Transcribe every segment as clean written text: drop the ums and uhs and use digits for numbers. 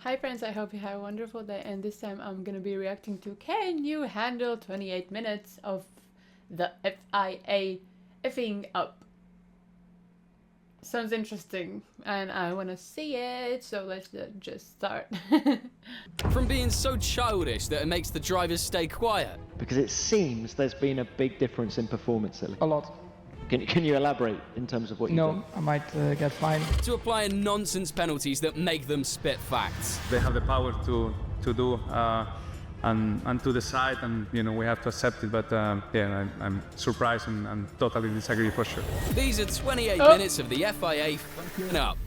Hi friends, I hope you have a wonderful day, and this time I'm gonna be reacting to can you handle 28 minutes of the FIA effing up? Sounds interesting and I wanna see it, so let's just start. From being so childish that it makes the drivers stay quiet. Because it seems there's been a big difference in performance lately. A lot. Can you elaborate in terms of what you've done? No, I might get fined. To applying nonsense penalties that make them spit facts. They have the power to do and to decide, and we have to accept it. But I'm surprised and totally disagree for sure. These are 28 minutes of the FIA f***ing up.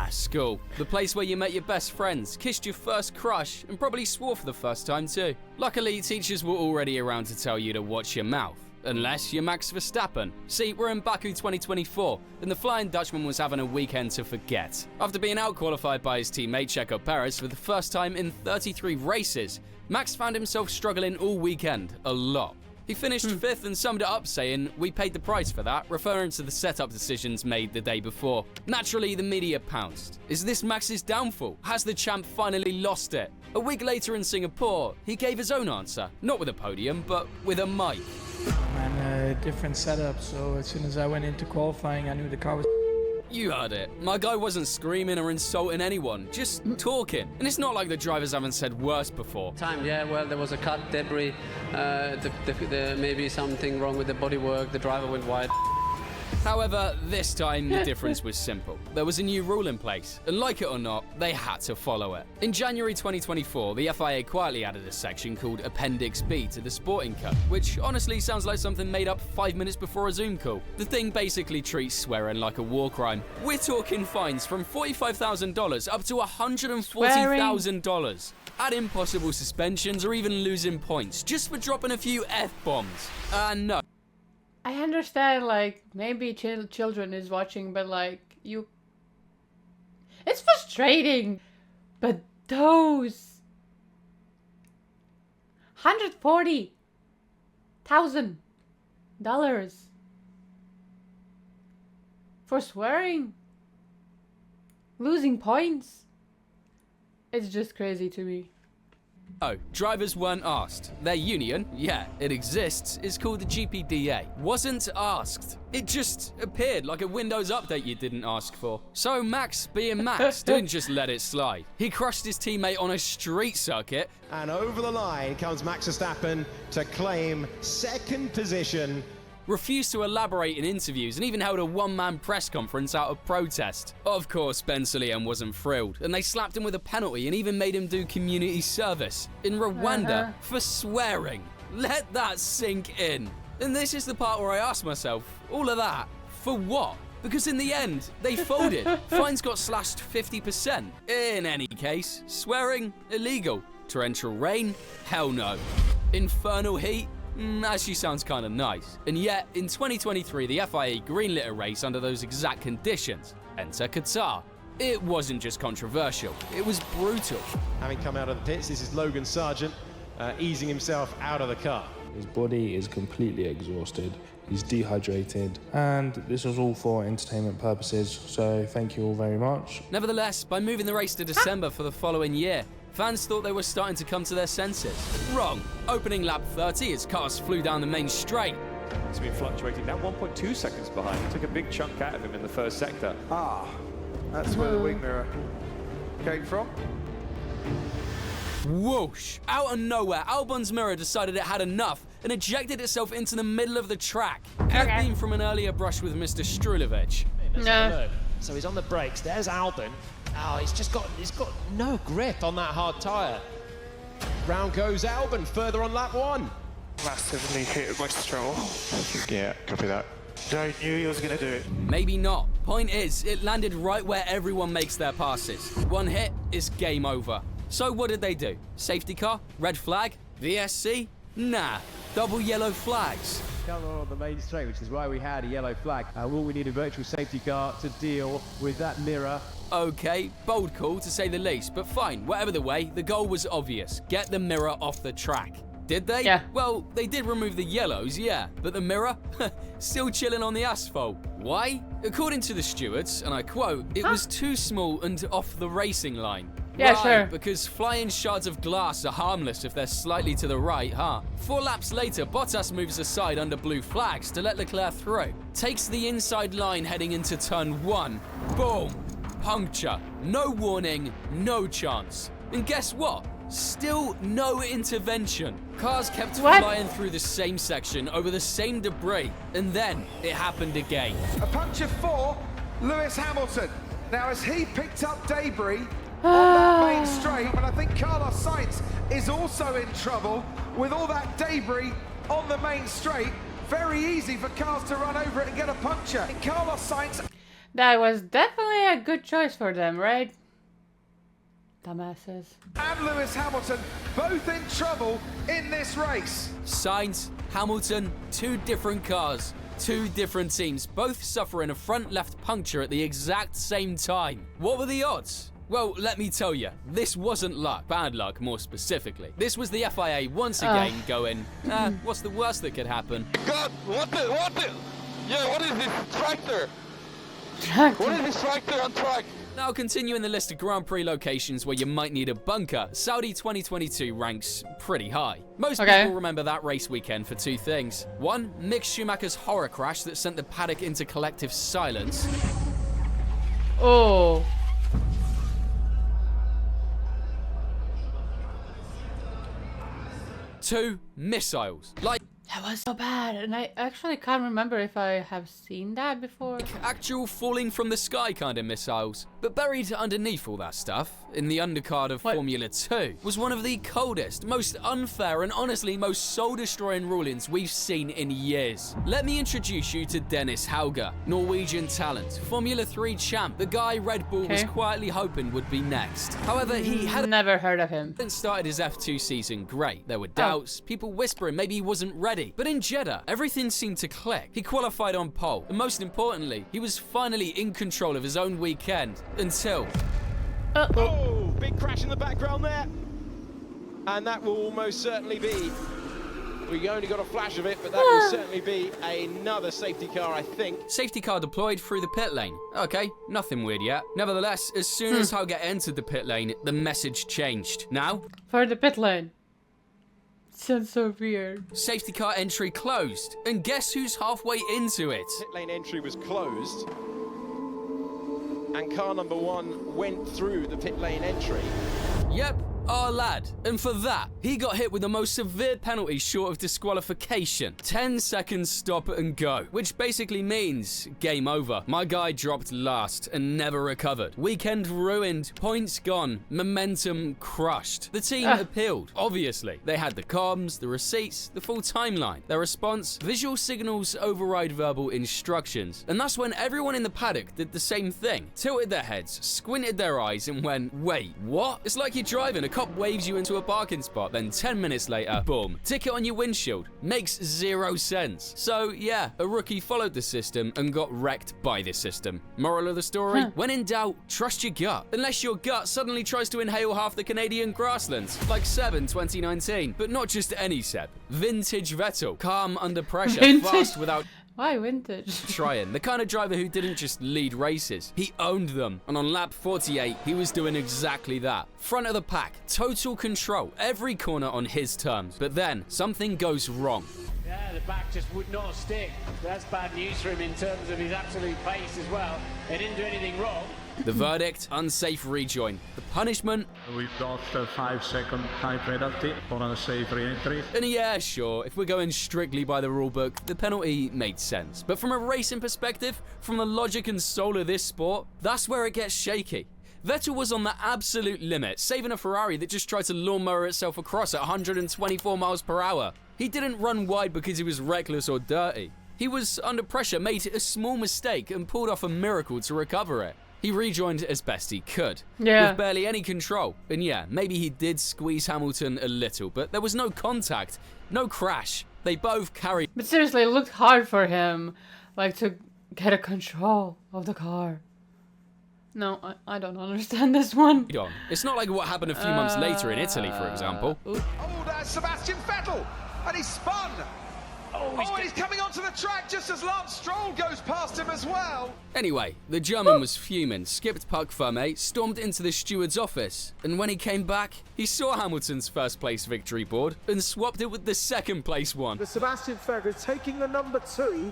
School. The place where you met your best friends, kissed your first crush, and probably swore for the first time too. Luckily, teachers were already around to tell you to watch your mouth. Unless you're Max Verstappen. See, we're in Baku 2024, and the Flying Dutchman was having a weekend to forget. After being out-qualified by his teammate Checo Perez for the first time in 33 races, Max found himself struggling all weekend, a lot. He finished 5th and summed it up saying, "We paid the price for that," referring to the setup decisions made the day before. Naturally, the media pounced. Is this Max's downfall? Has the champ finally lost it? A week later in Singapore, he gave his own answer, not with a podium, but with a mic. And a different setup, so as soon as I went into qualifying, I knew the car was... You heard it. My guy wasn't screaming or insulting anyone, just talking. And it's not like the drivers haven't said worse before. Yeah, well, there was a cut, debris, maybe something wrong with the bodywork, the driver went wide. However, this time the difference was simple. There was a new rule in place, and like it or not, they had to follow it. In January 2024, the FIA quietly added a section called Appendix B to the Sporting Code, which honestly sounds like something made up 5 minutes before a Zoom call. The thing basically treats swearing like a war crime. We're talking fines from $45,000 up to $140,000. Add impossible suspensions or even losing points just for dropping a few F-bombs. No. I understand, like, maybe children is watching, but like, it's frustrating. But those $140,000 for swearing, losing points, it's just crazy to me. Oh, drivers weren't asked. Their union, yeah, it exists, is called the GPDA. Wasn't asked. It just appeared like a Windows update you didn't ask for. So Max, being Max, didn't just let it slide. He crushed his teammate on a street circuit. And over the line comes Max Verstappen to claim second position. Refused to elaborate in interviews and even held a one-man press conference out of protest. Of course, Ben Sulayem wasn't thrilled, and they slapped him with a penalty and even made him do community service in Rwanda for swearing. Let that sink in. And this is the part where I ask myself, all of that, for what? Because in the end, they folded. Fines got slashed 50%. In any case, swearing, illegal. Torrential rain? Hell no. Infernal heat? Actually sounds kind of nice. And yet, in 2023, the FIA greenlit a race under those exact conditions. Enter Qatar. It wasn't just controversial, it was brutal. Having come out of the pits, this is Logan Sargent easing himself out of the car. His body is completely exhausted, he's dehydrated, and this was all for entertainment purposes, so thank you all very much. Nevertheless, by moving the race to December for the following year, fans thought they were starting to come to their senses. Wrong. Opening lap 30 as cars flew down the main straight. He's been fluctuating, now 1.2 seconds behind. Took a big chunk out of him in the first sector. That's where the wing mirror came from. Whoosh! Out of nowhere, Albon's mirror decided it had enough and ejected itself into the middle of the track. Had been from an earlier brush with Mr. Strulovic. No. So he's on the brakes, there's Albon. Oh, he's got no grip on that hard tyre. Round goes Albon, further on lap 1. Massively hit my stroll. Yeah, copy that. I knew he was going to do it. Maybe not. Point is, it landed right where everyone makes their passes. One hit is game over. So what did they do? Safety car? Red flag? VSC? Nah. Double yellow flags. Come on the main straight, which is why we had a yellow flag. Will we need a virtual safety car to deal with that mirror? Okay, bold call to say the least, but fine, whatever the way, the goal was obvious. Get the mirror off the track. Did they? Yeah. Well, they did remove the yellows, yeah, but the mirror? Still chilling on the asphalt. Why? According to the stewards, and I quote, it was too small and off the racing line. Yeah, right, sure. Because flying shards of glass are harmless if they're slightly to the right, huh? 4 laps later, Bottas moves aside under blue flags to let Leclerc through. Takes the inside line heading into turn 1. Boom! Puncture. No warning, no chance. And guess what? Still no intervention. Cars kept flying through the same section over the same debris. And then it happened again. A puncture for Lewis Hamilton. Now, as he picked up debris on that main straight, and I think Carlos Sainz is also in trouble with all that debris on the main straight. Very easy for cars to run over it and get a puncture. And Carlos Sainz... That was definitely a good choice for them, right? Dumbasses. And Lewis Hamilton both in trouble in this race. Sainz, Hamilton, 2 different cars, 2 different teams, both suffering a front left puncture at the exact same time. What were the odds? Well, let me tell you, this wasn't luck, bad luck more specifically. This was the FIA once again going, what's the worst that could happen? God, what is this tractor? What is this tractor on track? Now continuing the list of Grand Prix locations where you might need a bunker, Saudi 2022 ranks pretty high. Most people remember that race weekend for 2 things. 1, Mick Schumacher's horror crash that sent the paddock into collective silence. Oh. 2, missiles. That was so bad, and I actually can't remember if I have seen that before. Actual falling from the sky kind of missiles. But buried underneath all that stuff, in the undercard of Formula 2, was one of the coldest, most unfair, and honestly most soul-destroying rulings we've seen in years. Let me introduce you to Dennis Hauger, Norwegian talent, Formula 3 champ, the guy Red Bull was quietly hoping would be next. However, he had never heard of him. Started his F2 season great. There were doubts, people whispering maybe he wasn't ready. But in Jeddah, everything seemed to click. He qualified on pole, and most importantly, he was finally in control of his own weekend, until... Oh, big crash in the background there. And that will almost certainly be... We only got a flash of it, but that will certainly be another safety car, I think. Safety car deployed through the pit lane. Okay, nothing weird yet. Nevertheless, as soon as Hauger entered the pit lane, the message changed. Now... For the pit lane. Sounds so weird. Safety car entry closed. And guess who's halfway into it? Pit lane entry was closed. And car number 1 went through the pit lane entry. Yep, our lad. And for that, he got hit with the most severe penalty short of disqualification. 10 seconds stop and go, which basically means game over. My guy dropped last and never recovered. Weekend ruined, points gone, momentum crushed. The team appealed, obviously. They had the comms, the receipts, the full timeline. Their response, visual signals override verbal instructions. And that's when everyone in the paddock did the same thing. Tilted their heads, squinted their eyes and went, wait, what? It's like you're driving, a cop waves you into a parking spot, then 10 minutes later, boom, ticket on your windshield. Makes 0 sense. So yeah, a rookie followed the system and got wrecked by the system. Moral of the story? When in doubt, trust your gut. Unless your gut suddenly tries to inhale half the Canadian grasslands, like Seb in 2019. But not just any Seb. Vintage Vettel, calm under pressure, fast without... Why vintage? Trying. The kind of driver who didn't just lead races, he owned them. And on lap 48, he was doing exactly that. Front of the pack, total control, every corner on his terms. But then, something goes wrong. Yeah, the back just would not stick. That's bad news for him in terms of his absolute pace as well. They didn't do anything wrong. The verdict, unsafe rejoin. The punishment... We've got a 5-second time penalty for unsafe re-entry. And yeah, sure, if we're going strictly by the rulebook, the penalty made sense. But from a racing perspective, from the logic and soul of this sport, that's where it gets shaky. Vettel was on the absolute limit, saving a Ferrari that just tried to lawnmower itself across at 124 miles per hour. He didn't run wide because he was reckless or dirty. He was under pressure, made a small mistake, and pulled off a miracle to recover it. He rejoined as best he could, with barely any control. And yeah, maybe he did squeeze Hamilton a little, but there was no contact, no crash. They both carried... But seriously, it looked hard for him, like, to get a control of the car. No, I don't understand this one. It's not like what happened a few months later in Italy, for example. Oh, that's Sebastian Vettel, and he spun. Oh, he's coming onto the track just as Lance Stroll goes past him as well. Anyway, the German was fuming, skipped Parc Fermé, stormed into the steward's office, and when he came back, he saw Hamilton's first place victory board and swapped it with the second place one. The Sebastian Vettel taking the number 2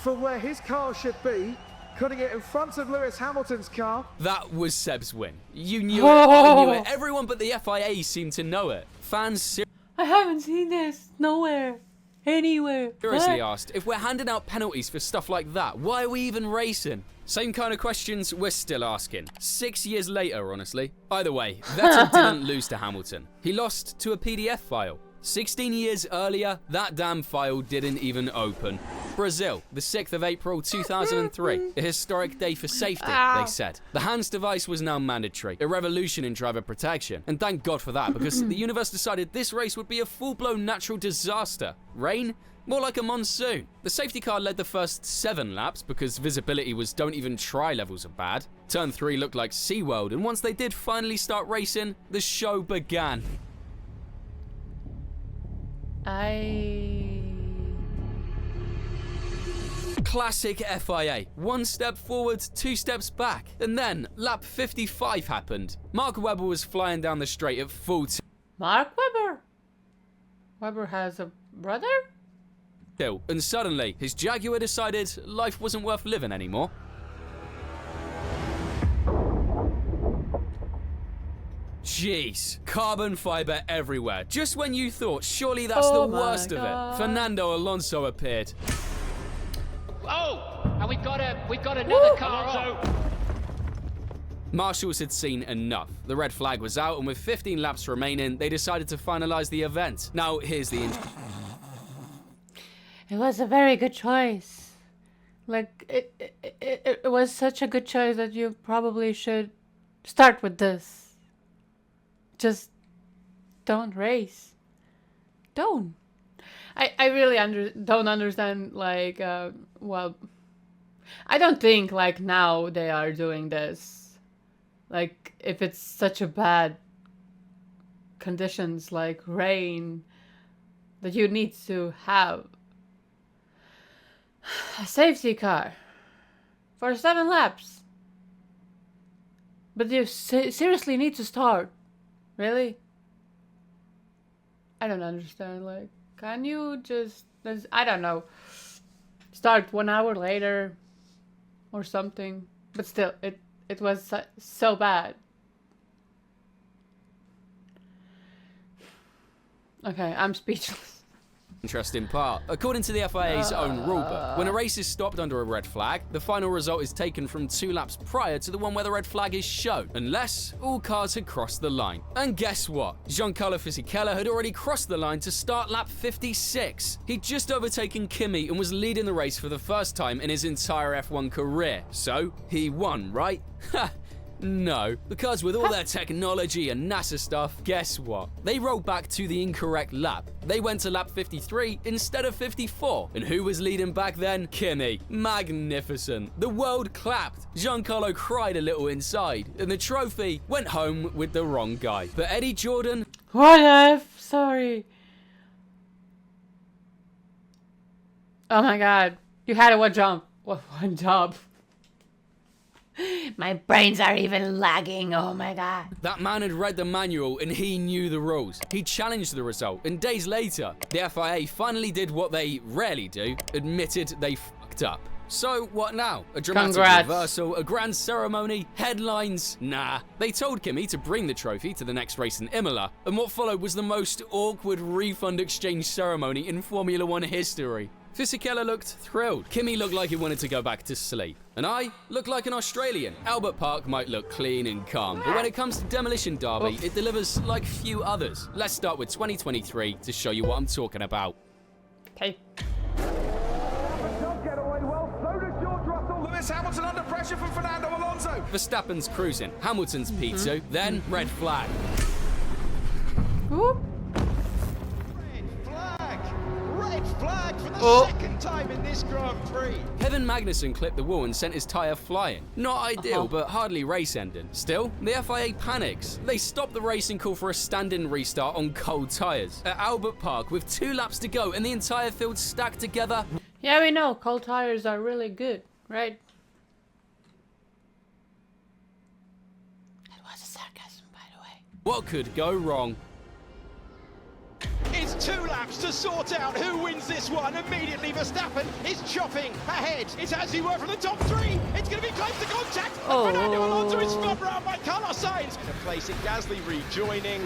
from where his car should be, putting it in front of Lewis Hamilton's car. That was Seb's win. You knew it, I knew it, everyone but the FIA seemed to know it. Fans I haven't seen this nowhere. Anywhere. seriously asked, if we're handing out penalties for stuff like that, why are we even racing? Same kind of questions we're still asking. 6 years later, honestly. Either way, Vettel didn't lose to Hamilton. He lost to a PDF file. 16 years earlier, that damn file didn't even open. Brazil, the 6th of April 2003. A historic day for safety, they said. The hands device was now mandatory, a revolution in driver protection. And thank God for that, because the universe decided this race would be a full-blown natural disaster. Rain? More like a monsoon. The safety car led the first 7 laps because visibility was don't even try levels of bad. Turn 3 looked like SeaWorld, and once they did finally start racing, the show began. Classic FIA. 1 step forward, 2 steps back. And then, lap 55 happened. Mark Webber was flying down the straight at full Mark Webber? Webber has a brother? tilt. And suddenly, his Jaguar decided life wasn't worth living anymore. Jeez, carbon fiber everywhere. Just when you thought, surely that's the worst of it, Fernando Alonso appeared. Oh, and we've got another car on. Marshals had seen enough. The red flag was out, and with 15 laps remaining, they decided to finalize the event. Now, here's the It was a very good choice. Like, it was such a good choice that you probably should start with this. Just don't race. Don't. I really don't understand, like, well, I don't think, like, now they are doing this. Like, if it's such a bad conditions, like rain, that you need to have a safety car for 7 laps. But you seriously need to start. Really? I don't understand. Like, can you just, I don't know, start 1 hour later or something? But still, it was so bad. Okay, I'm speechless. interesting part. According to the FIA's own rulebook, when a race is stopped under a red flag, the final result is taken from 2 laps prior to the one where the red flag is shown, unless all cars had crossed the line. And guess what? Giancarlo Fisichella had already crossed the line to start lap 56. He'd just overtaken Kimi and was leading the race for the first time in his entire F1 career. So, he won, right? Ha! No, because with all their technology and NASA stuff, guess what? They rolled back to the incorrect lap. They went to lap 53 instead of 54. And who was leading back then? Kimi. Magnificent. The world clapped. Giancarlo cried a little inside, and the trophy went home with the wrong guy. But Eddie Jordan... What F? Sorry. Oh my god. You had a one jump. One job. My brains are even lagging, oh my god. That man had read the manual and he knew the rules. He challenged the result, and days later, the FIA finally did what they rarely do, admitted they fucked up. So what now? A dramatic reversal, a grand ceremony, headlines? Nah. They told Kimi to bring the trophy to the next race in Imola, and what followed was the most awkward refund exchange ceremony in Formula 1 history. Fisichella looked thrilled. Kimi looked like he wanted to go back to sleep. And I looked like an Australian. Albert Park might look clean and calm, but when it comes to Demolition Derby, it delivers like few others. Let's start with 2023 to show you what I'm talking about. Okay. Lewis Hamilton under pressure from Fernando Alonso. Verstappen's cruising, Hamilton's P2, then red flag. Whoop. Red Red flag for the second time in this Grand Prix. Kevin Magnussen clipped the wall and sent his tyre flying. Not ideal, but hardly race-ending. Still, the FIA panics. They stop the racing call for a stand-in restart on cold tyres at Albert Park with 2 laps to go and the entire field stacked together. Yeah, we know cold tires are really good, right? That was a sarcasm, by the way. What could go wrong? It's 2 laps to sort out who wins this one. Immediately, Verstappen is chopping ahead. It's as you were from the top 3. It's going to be close to contact. Oh. And Fernando Alonso is spun round by Carlos Sainz. In place it, Gasly rejoining.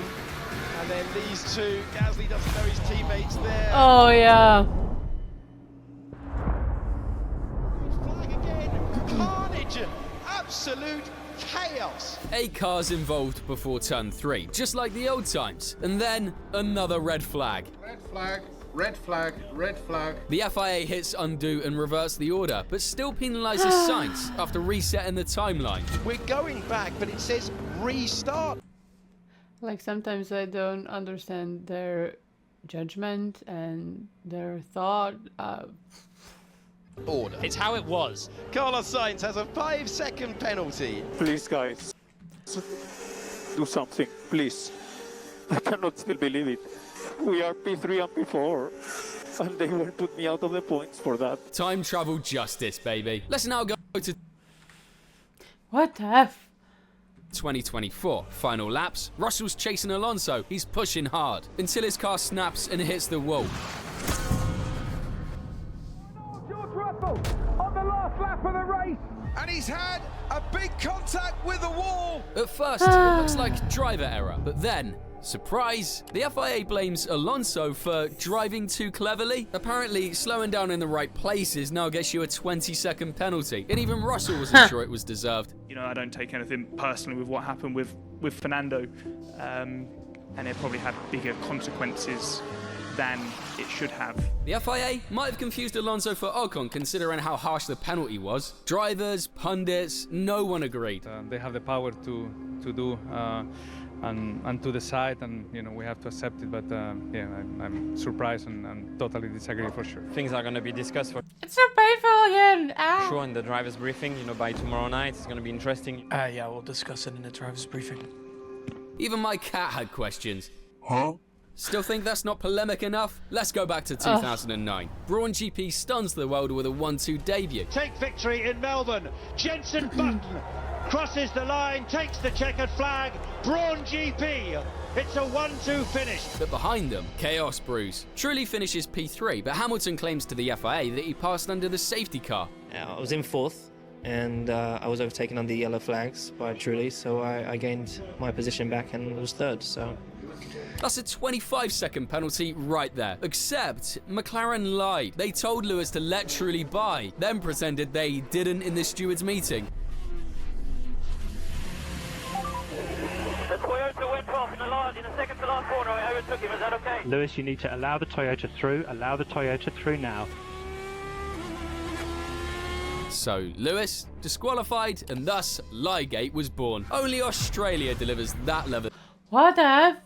And then these two, Gasly doesn't know his teammates there. Oh, yeah. Flag again. Carnage. Absolute chaos. 8 cars involved before turn 3, just like the old times. And then another red flag. Red flag, red flag, red flag. The FIA hits undo and reverts the order, but still penalises Sainz after resetting the timeline. We're going back, but it says restart. Like, sometimes I don't understand their judgment and their thought. Order. It's how it was. Carlos Sainz has a 5-second penalty. Please, guys, do something, please. I cannot still believe it. We are P3 and P4, and they will put me out of the points for that. Time travel justice, baby. Let's now go to What the F? 2024. Final laps. Russell's chasing Alonso. He's pushing hard until his car snaps and hits the wall. On the last lap of the race, and he's had a big contact with the wall. At first, it looks like driver error, but then, surprise, the FIA blames Alonso for driving too cleverly. Apparently, slowing down in the right places now gets you a 20-second penalty, and even Russell wasn't sure it was deserved. You know, I don't take anything personally with what happened with Fernando, and it probably had bigger consequences than it should have. The FIA might have confused Alonso for Ocon, considering how harsh the penalty was. Drivers, pundits, no one agreed. They have the power to do and to decide, and you know we have to accept it. But yeah, I'm surprised and totally disagree for sure. Things are going to be discussed for It's so painful again. Ow. sure in the drivers' briefing. You know, by tomorrow night, it's going to be interesting. Yeah, we'll discuss it in the drivers' briefing. Even my cat had questions. Huh? Still think that's not polemic enough? Let's go back to 2009. Brawn GP stuns the world with a 1-2 debut. Take victory in Melbourne. Jenson Button crosses the line, takes the checkered flag. Brawn GP. It's a 1-2 finish. But behind them, chaos brews. Truly finishes P3, but Hamilton claims to the FIA that he passed under the safety car. I was in 4th, and I was overtaken on the yellow flags by Truly, so I gained my position back and was 3rd. So. That's a 25-second penalty right there. Except McLaren lied. They told Lewis to let Truly by, then pretended they didn't in the stewards' meeting. The Toyota went off in the second to last corner. I overtook him. Is that okay? Lewis, you need to allow the Toyota through. Allow the Toyota through now. So, Lewis disqualified, and thus Liegate was born. Only Australia delivers that level. What the F?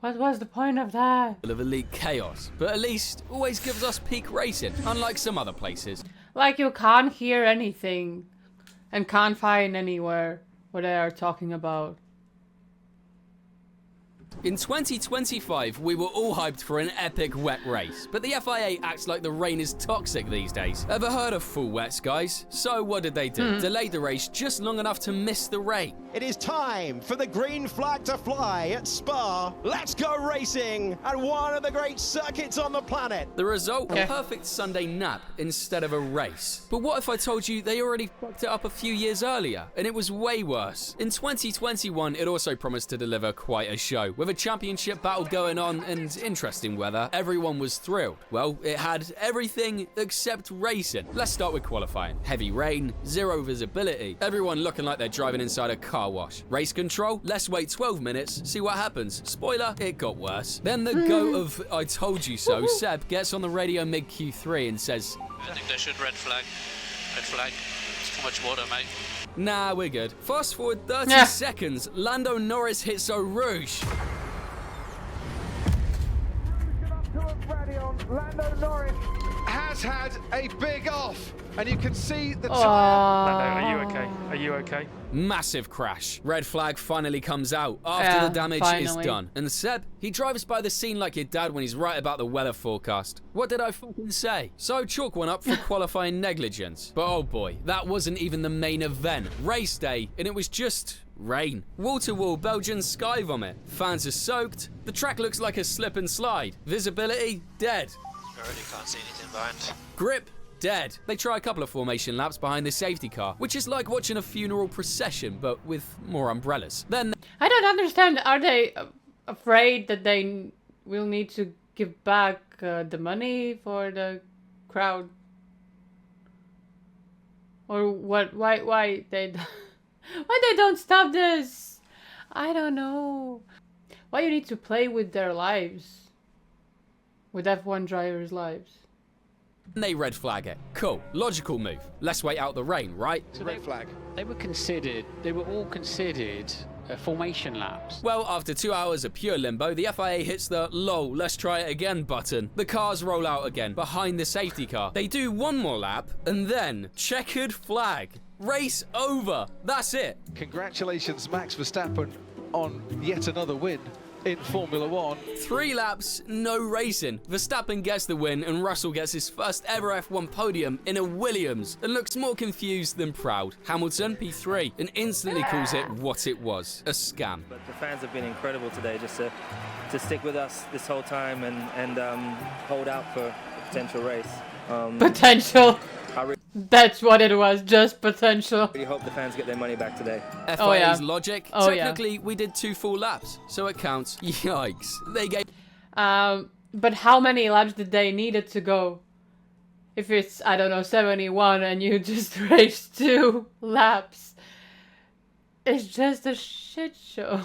What was the point of that? Of elite chaos, but at least always gives us peak racing, unlike some other places. Like, you can't hear anything and can't find anywhere what they are talking about. In 2025, we were all hyped for an epic wet race, but the FIA acts like the rain is toxic these days. Ever heard of full wets, guys? So what did they do? Delayed the race just long enough to miss the rain. It is time for the green flag to fly at Spa. Let's go racing at one of the great circuits on the planet. The result? A perfect Sunday nap instead of a race. But what if I told you they already fucked it up a few years earlier, and it was way worse? In 2021, it also promised to deliver quite a show, with a championship battle going on and interesting weather. Everyone was thrilled. Well, it had everything except racing. Let's start with qualifying. Heavy rain, zero visibility, everyone looking like they're driving inside a car wash. Race control? Let's wait 12 minutes, see what happens. Spoiler, it got worse. Then the goat of I told you so, Seb, gets on the radio mid Q3 and says, I think they should red flag. Red flag. It's too much water, mate. Nah, we're good. Fast forward 30 seconds, Lando Norris hits a rouge. from Lando Norris has had a big off, and you can see the tyre. Lando, are you okay? Are you okay? Massive crash. Red flag finally comes out after the damage is done. And Seb, he drives by the scene like your dad when he's right about the weather forecast. What did I fucking say? So chalk one up for qualifying negligence. But oh boy, that wasn't even the main event. Race day, and it was just rain. Wall-to-wall Belgian sky vomit. Fans are soaked. The track looks like a slip and slide. Visibility, dead. I really can't see anything behind. Grip, dead. They try a couple of formation laps behind the safety car, which is like watching a funeral procession, but with more umbrellas. Then I don't understand. Are they afraid that they will need to give back the money for the crowd? Or what? Why they don't stop this? I don't know. Why you need to play with their lives? With F1 drivers' lives. they red flag it. Cool. Logical move. Let's wait out the rain, right? So red flag. They were all considered formation laps. Well, after 2 hours of pure limbo, the FIA hits the "lol, let's try it again" button. The cars roll out again, behind the safety car. They do one more lap, and then checkered flag. Race over. That's it. Congratulations, Max Verstappen, on yet another win in Formula 1. 3 laps, no racing. Verstappen gets the win, and Russell gets his first ever F1 podium in a Williams and looks more confused than proud. Hamilton, P3, and instantly calls it what it was, a scam. But the fans have been incredible today, just to stick with us this whole time and hold out for a potential race. Potential. That's what it was, just potential. I really hope the fans get their money back today. FIA's logic. Technically, we did 2 full laps, so it counts. Yikes. They gave... But how many laps did they needed to go? If it's, I don't know, 71 and you just raced 2 laps. It's just a shit show.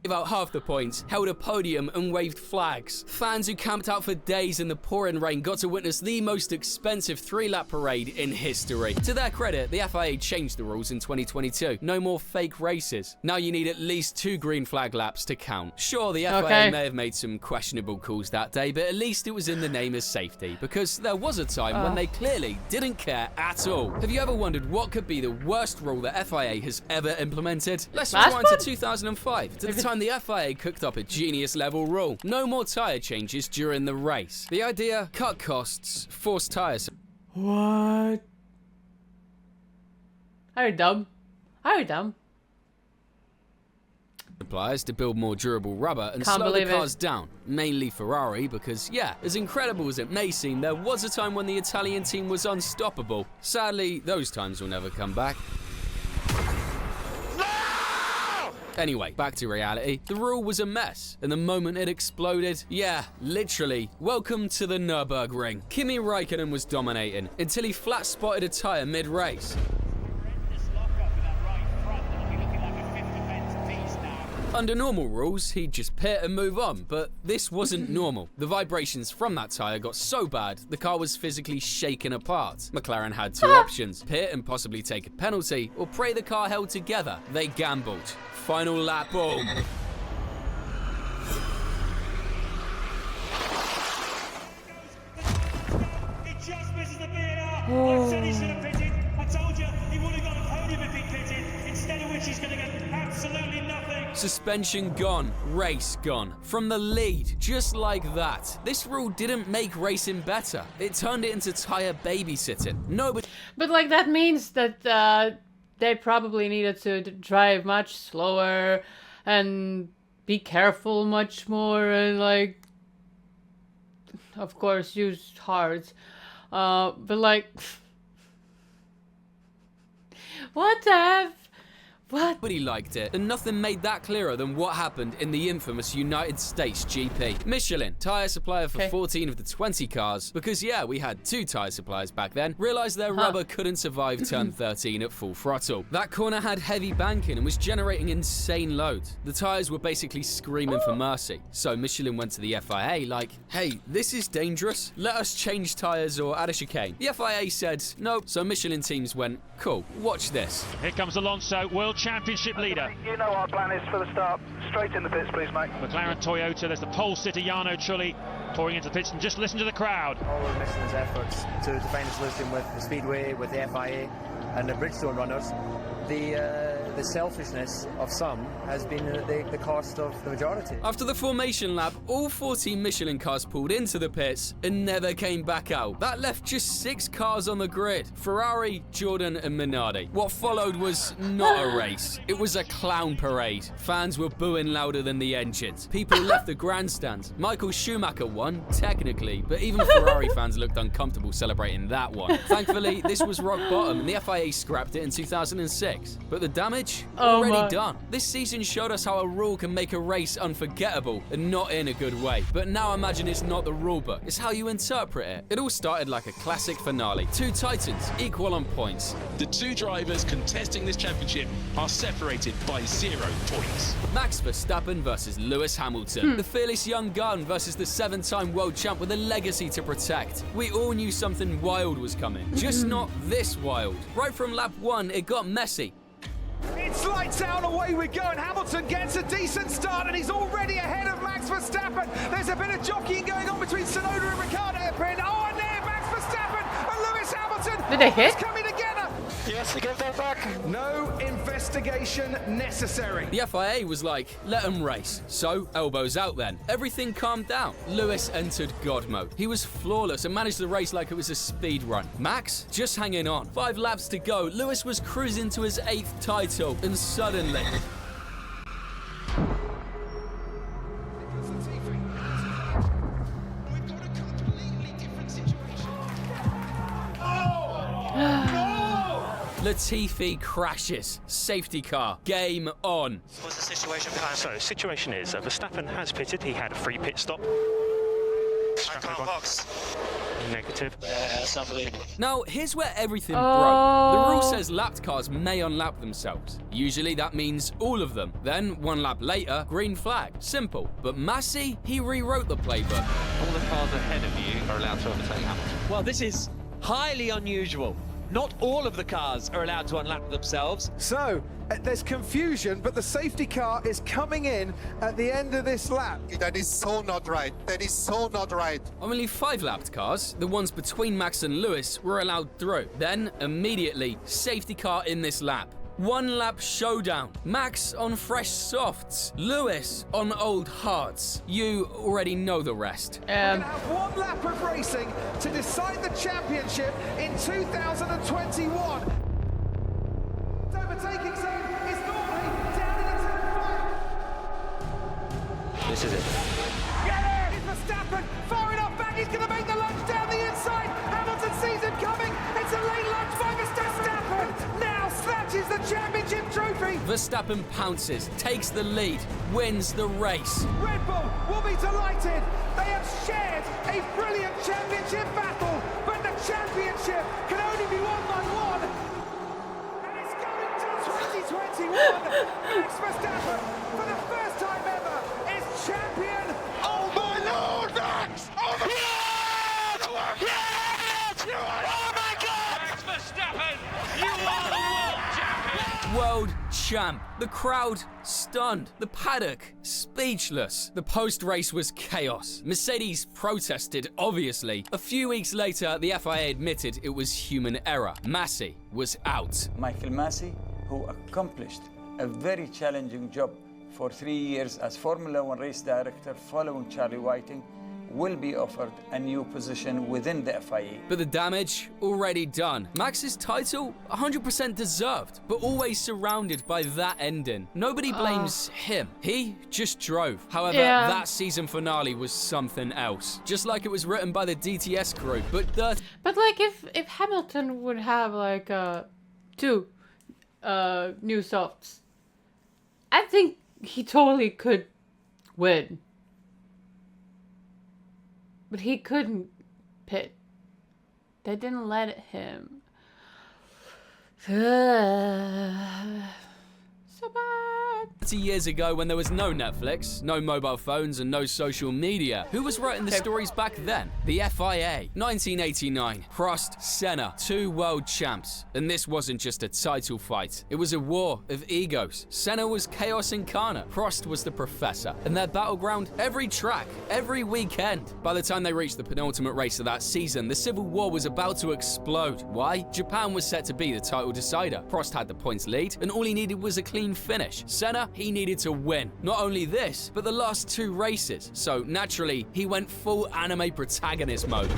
Gave out half the points, held a podium and waved flags. Fans who camped out for days in the pouring rain got to witness the most expensive 3-lap parade in history. To their credit, the FIA changed the rules in 2022. No more fake races. Now you need at least 2 green flag laps to count. Sure, the FIA may have made some questionable calls that day, but at least it was in the name of safety, because there was a time when they clearly didn't care at all. Have you ever wondered what could be the worst rule that FIA has ever implemented? Let's rewind to 2005, to the time the FIA cooked up a genius level rule. No more tyre changes during the race. The idea: cut costs, force tyres. What? Are you dumb? Are you dumb? Suppliers to build more durable rubber and slow the cars down, mainly Ferrari, because yeah, as incredible as it may seem, there was a time when the Italian team was unstoppable. Sadly, those times will never come back. Anyway, back to reality. The rule was a mess, and the moment it exploded, yeah, literally, welcome to the Nürburgring. Kimi Räikkönen was dominating until he flat spotted a tyre mid-race. Under normal rules, he'd just pit and move on, but this wasn't normal. The vibrations from that tyre got so bad, the car was physically shaken apart. McLaren had 2 options: pit and possibly take a penalty, or pray the car held together. They gambled. Final lap, boom. It just misses the VAR. I said he should have pitted. I told you he would have got a podium if he pitted, instead of which he's going to get absolutely nothing. Suspension gone, race gone. From the lead, just like that. This rule didn't make racing better. It turned it into tyre babysitting. Nobody... But like that means that they probably needed to drive much slower and be careful much more and like, of course, use hards. But like, what the F? What? Nobody liked it, and nothing made that clearer than what happened in the infamous United States GP. Michelin, tyre supplier for 14 of the 20 cars, because yeah, we had 2 tyre suppliers back then, realised their rubber couldn't survive turn 13 at full throttle. That corner had heavy banking and was generating insane loads. The tyres were basically screaming for mercy, so Michelin went to the FIA like, hey, this is dangerous, let us change tyres or add a chicane. The FIA said, nope, so Michelin teams went, cool, watch this. Here comes Alonso, world championship leader. You know our plan is for the start. Straight in the pits, please, mate. McLaren Toyota, there's the pole sitter Jarno Trulli pouring into the pits, and just listen to the crowd. All of Michelin's efforts to define its listing with the Speedway, with the FIA and the Bridgestone runners, the selfishness of some has been the cost of the majority. After the formation lap, all 14 Michelin cars pulled into the pits and never came back out. That left just 6 cars on the grid: Ferrari, Jordan and Minardi. What followed was not a race. It was a clown parade. Fans were booing louder than the engines. People left the grandstands. Michael Schumacher won, technically, but even Ferrari fans looked uncomfortable celebrating that one. Thankfully, this was rock bottom and the FIA scrapped it in 2006. But the damage? Already done. This season showed us how a rule can make a race unforgettable and not in a good way. But now imagine it's not the rule book, it's how you interpret it. It all started like a classic finale. 2 titans, equal on points. The 2 drivers contesting this championship are separated by 0 points. Max Verstappen versus Lewis Hamilton. The fearless young gun versus the 7-time world champ with a legacy to protect. We all knew something wild was coming, just not this wild. Right from lap 1, it got messy. It's lights out, away we go, and Hamilton gets a decent start, and he's already ahead of Max Verstappen. There's a bit of jockeying going on between Tsunoda and Ricciardo at pin. Oh, and there, Max Verstappen and Lewis Hamilton. Did they hit? Coming together. Yes, to give that back. No investigation necessary. The FIA was like, let them race. So, elbows out then. Everything calmed down. Lewis entered God mode. He was flawless and managed the race like it was a speed run. Max, just hanging on. 5 laps to go. Lewis was cruising to his 8th title, and suddenly... Latifi crashes. Safety car. Game on. What's the situation behind? So, the situation is Verstappen has pitted. He had a free pit stop. Box. Negative. That's unbelievable. Now, here's where everything broke. The rule says lapped cars may unlap themselves. Usually that means all of them. Then, 1 lap later, green flag. Simple. But Massey, he rewrote the playbook. All the cars ahead of you are allowed to overtake Hamilton. Well, this is highly unusual. Not all of the cars are allowed to unlap themselves. So, there's confusion, but the safety car is coming in at the end of this lap. That is so not right. That is so not right. Only 5 lapped cars, the ones between Max and Lewis, were allowed through. Then, immediately, safety car in this lap. 1 lap showdown. Max on fresh softs. Lewis on old hards. You already know the rest. We're going to have 1 lap of racing to decide the championship in 2021. Overtaking zone is normally down in the turn 5. This is it. Get it! It's Verstappen far enough back. He's going to make the lunge down the inside. Hamilton sees him coming. It's a late lunge by Verstappen. Now snatches the championship trophy. Verstappen pounces, takes the lead, wins the race. Red Bull will be delighted. They have shared a brilliant championship battle, but the championship can only be won by one. And it's going to 2021. Max Verstappen, for the first time ever, is champion. Oh my Lord, Max! Oh my God! Yes! Oh my God! Max Verstappen, you are the world champion! World champ. The crowd stunned. The paddock speechless. The post-race was chaos. Mercedes protested, obviously. A few weeks later, the FIA admitted it was human error. Massey was out. Michael Massey, who accomplished a very challenging job for 3 years as Formula One race director following Charlie Whiting, will be offered a new position within the FIA. But the damage already done. Max's title, 100% deserved, but always surrounded by that ending. Nobody blames him. He just drove. However, that season finale was something else. Just like it was written by the DTS crew, but like if Hamilton would have like 2 new softs, I think he totally could win. But he couldn't pit. They didn't let him. So bad. 30 years ago when there was no Netflix, no mobile phones and no social media. Who was writing the stories back then? The FIA. 1989. Prost, Senna, 2 world champs. And this wasn't just a title fight. It was a war of egos. Senna was chaos incarnate. Prost was the professor. And their battleground, every track, every weekend. By the time they reached the penultimate race of that season, the civil war was about to explode. Why? Japan was set to be the title decider. Prost had the points lead, and all he needed was a clean finish. Senna, he needed to win. Not only this, but the last 2 races. So naturally, he went full anime protagonist mode.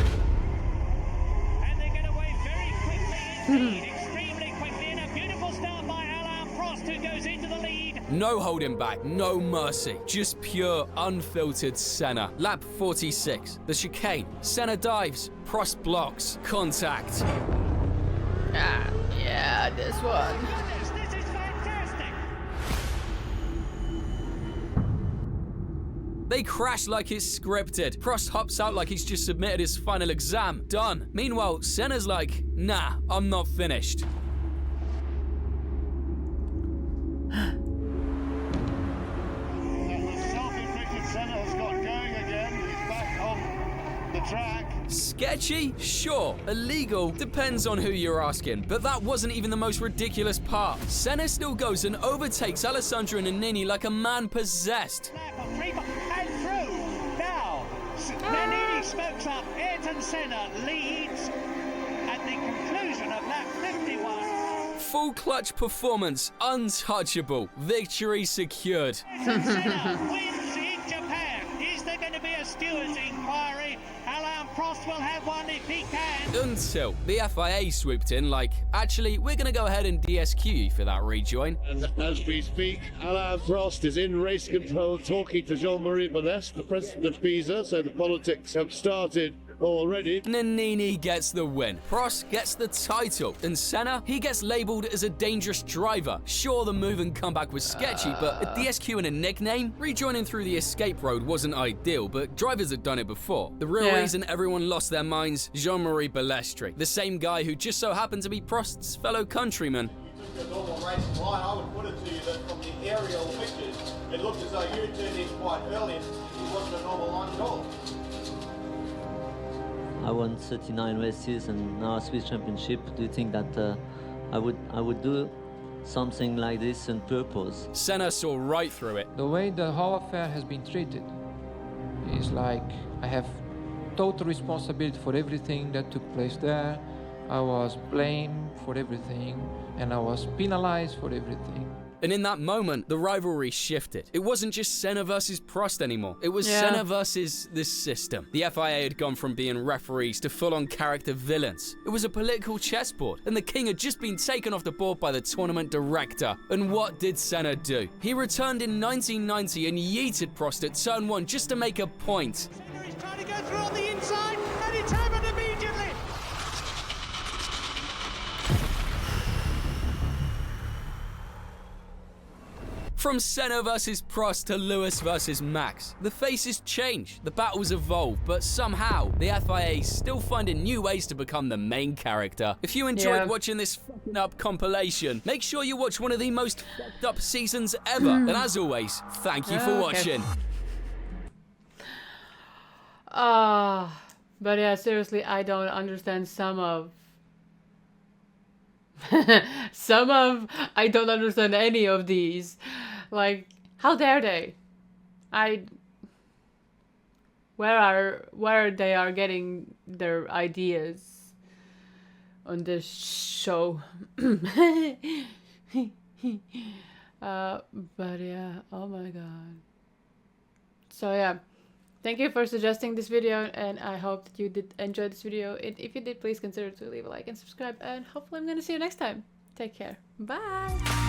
And they get away very quickly indeed, extremely quickly, and a beautiful start by Alain Prost, who goes into the lead. No holding back, no mercy, just pure, unfiltered Senna. Lap 46, the chicane. Senna dives, Prost blocks, contact. Ah, yeah, this one. This is fantastic. They crash like it's scripted. Prost hops out like he's just submitted his final exam. Done. Meanwhile, Senna's like, nah, I'm not finished. Sketchy? Sure. Illegal? Depends on who you're asking. But that wasn't even the most ridiculous part. Senna still goes and overtakes Alessandro Nannini like a man possessed. And through. Now, Nannini smokes up. Ayrton Senna leads at the conclusion of lap 51. Full clutch performance. Untouchable. Victory secured. Ayrton Senna wins in Japan. Is there going to be a stewards inquiry? Alain Prost will have one if he can. Until the FIA swooped in like, actually, we're going to go ahead and DSQ you for that rejoin. And as we speak, Alain Prost is in race control talking to Jean-Marie Bonest, the president of FIA, so the politics have started already. Nannini gets the win. Prost gets the title. And Senna, he gets labelled as a dangerous driver. Sure, the move and comeback was sketchy, but a DSQ and a nickname? Rejoining through the escape road wasn't ideal, but drivers had done it before. The real reason everyone lost their minds, Jean-Marie Balestri, the same guy who just so happened to be Prost's fellow countryman. The normal racing line, I would put it to you that from the aerial pictures, it looked as though you turned in quite early and it wasn't a normal line at all. I won 39 races and now a Swiss championship. Do you think that I would do something like this on purpose? Senna saw right through it. The way the whole affair has been treated is like I have total responsibility for everything that took place there. I was blamed for everything and I was penalized for everything. And in that moment, the rivalry shifted. It wasn't just Senna versus Prost anymore. It was Senna versus this system. The FIA had gone from being referees to full-on character villains. It was a political chessboard, and the king had just been taken off the board by the tournament director. And what did Senna do? He returned in 1990 and yeeted Prost at turn 1 just to make a point. Senna is trying to go through on the inside, and it's happened immediately. From Senna versus Prost to Lewis versus Max, the faces change, the battles evolve, but somehow the FIA is still finding new ways to become the main character. If you enjoyed watching this fucking up compilation, make sure you watch one of the most fucked up seasons ever. And as always, thank you for watching. But yeah, seriously, I don't understand some of I don't understand any of these. Like, how dare they? Where they are getting their ideas on this show. But yeah, oh my god. So yeah, thank you for suggesting this video, and I hope that you did enjoy this video. And if you did, please consider to leave a like and subscribe, and hopefully I'm gonna see you next time. Take care. Bye.